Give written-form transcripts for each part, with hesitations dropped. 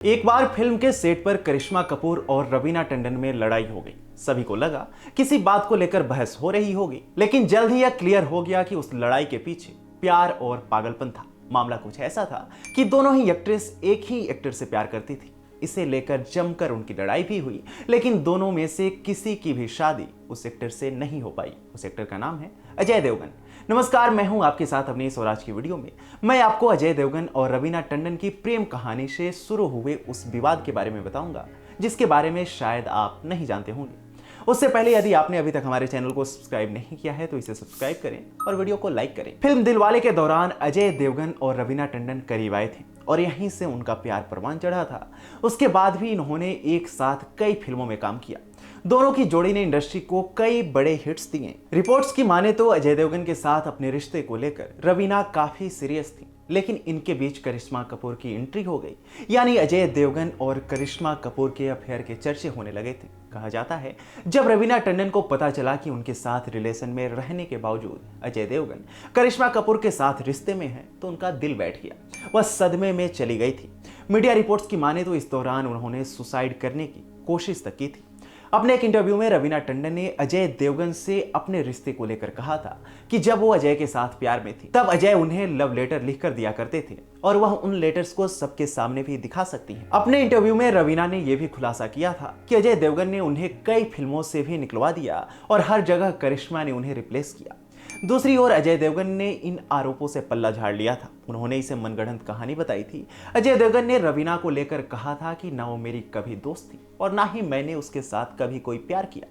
एक बार फिल्म के सेट पर करिश्मा कपूर और रवीना टंडन में लड़ाई हो गई। सभी को लगा किसी बात को लेकर बहस हो रही होगी, लेकिन जल्द ही यह क्लियर हो गया कि उस लड़ाई के पीछे प्यार और पागलपन था। मामला कुछ ऐसा था कि दोनों ही एक्ट्रेस एक ही एक्टर से प्यार करती थी। इसे लेकर जमकर उनकी लड़ाई भी हुई, लेकिन दोनों में से किसी की भी शादी उस एक्टर से नहीं हो पाई। उस एक्टर का नाम है अजय देवगन। नमस्कार, मैं हूं आपके साथ अपनी स्वराज की वीडियो में। मैं आपको अजय देवगन और रवीना टंडन की प्रेम कहानी से शुरू हुए उस विवाद के बारे में बताऊंगा, जिसके बारे में शायद आप नहीं जानते होंगे। उससे पहले यदि आपने अभी तक हमारे चैनल को सब्सक्राइब नहीं किया है तो इसे सब्सक्राइब करें और वीडियो को लाइक करें। फिल्म दिलवाले के दौरान अजय देवगन और रवीना टंडन करीब आए थे और यहीं से उनका प्यार परवान चढ़ा था। उसके बाद भी इन्होंने एक साथ कई फिल्मों में काम किया। दोनों की जोड़ी ने इंडस्ट्री को कई बड़े हिट्स दिए। रिपोर्ट्स की माने तो अजय देवगन के साथ अपने रिश्ते को लेकर रवीना काफी सीरियस थी, लेकिन इनके बीच करिश्मा कपूर की एंट्री हो गई। यानी अजय देवगन और करिश्मा कपूर के अफेयर के चर्चे होने लगे थे। कहा जाता है जब रवीना टंडन को पता चला कि उनके साथ रिलेशन में रहने के बावजूद अजय देवगन करिश्मा कपूर के साथ रिश्ते में है तो उनका दिल बैठ गया। वह सदमे में चली गई थी। मीडिया रिपोर्ट्स की माने तो इस दौरान उन्होंने सुसाइड करने की कोशिश तक की थी। अपने एक इंटरव्यू में रवीना टंडन ने अजय देवगन से अपने रिश्ते को लेकर कहा था कि जब वो अजय के साथ प्यार में थी तब अजय उन्हें लव लेटर लिखकर दिया करते थे और वह उन लेटर्स को सबके सामने भी दिखा सकती हैं। अपने इंटरव्यू में रवीना ने यह भी खुलासा किया था कि अजय देवगन ने उन्हें कई फिल्मों से भी निकलवा दिया और हर जगह करिश्मा ने उन्हें रिप्लेस किया। दूसरी ओर अजय देवगन ने इन आरोपों से पल्ला झाड़ लिया था। उन्होंने इसे मनगढ़ंत कहानी बताई थी। अजय देवगन ने रवीना को लेकर कहा था कि ना वो मेरी कभी दोस्त थी और ना ही मैंने उसके साथ कभी कोई प्यार किया।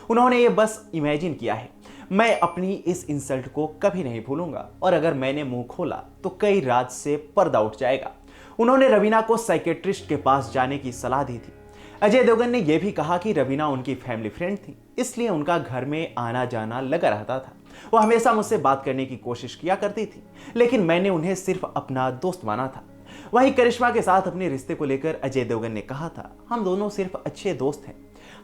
उन्होंने ये बस इमेजिन किया है। मैं अपनी इस इंसल्ट को कभी नहीं भूलूंगा और अगर मैंने मुंह खोला तो कई रात से पर्दा उठ जाएगा। उन्होंने रवीना को साइकेट्रिस्ट के पास जाने की सलाह दी थी। अजय देवगन ने यह भी कहा कि रवीना उनकी फैमिली फ्रेंड थी, इसलिए उनका घर में आना जाना लगा रहता था। वो हमेशा मुझसे बात करने की कोशिश किया करती थी, लेकिन मैंने उन्हें सिर्फ अपना दोस्त माना था। वहीं करिश्मा के साथ अपने रिश्ते को लेकर अजय देवगन ने कहा था, हम दोनों सिर्फ अच्छे दोस्त हैं।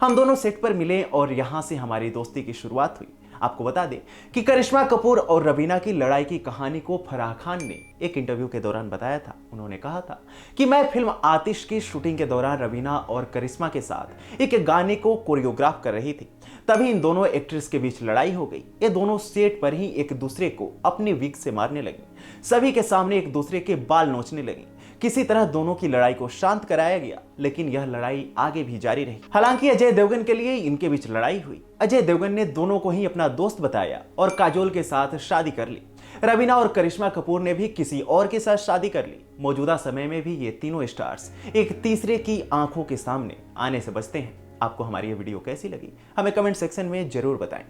हम दोनों सेट पर मिले और यहां से हमारी दोस्ती की शुरुआत हुई। आपको बता दें कि करिश्मा कपूर और रवीना की लड़ाई की कहानी को फराह खान ने एक इंटरव्यू के दौरान बताया था। उन्होंने कहा था कि मैं फिल्म आतिश की शूटिंग के दौरान रवीना और करिश्मा के साथ एक गाने को कोरियोग्राफ कर रही थी। तभी इन दोनों एक्ट्रेस के बीच लड़ाई हो गई। ये दोनों सेट पर ही एक दूसरे को अपनी विग से मारने लगी। सभी के सामने एक दूसरे के बाल नोचने लगी। किसी तरह दोनों की लड़ाई को शांत कराया गया, लेकिन यह लड़ाई आगे भी जारी रही। हालांकि अजय देवगन के लिए इनके बीच लड़ाई हुई। अजय देवगन ने दोनों को ही अपना दोस्त बताया और काजोल के साथ शादी कर ली। रवीना और करिश्मा कपूर ने भी किसी और के साथ शादी कर ली। मौजूदा समय में भी ये तीनों स्टार्स एक तीसरे की आंखों के सामने आने से बचते हैं। आपको हमारी ये वीडियो कैसी लगी हमें कमेंट सेक्शन में जरूर बताएं।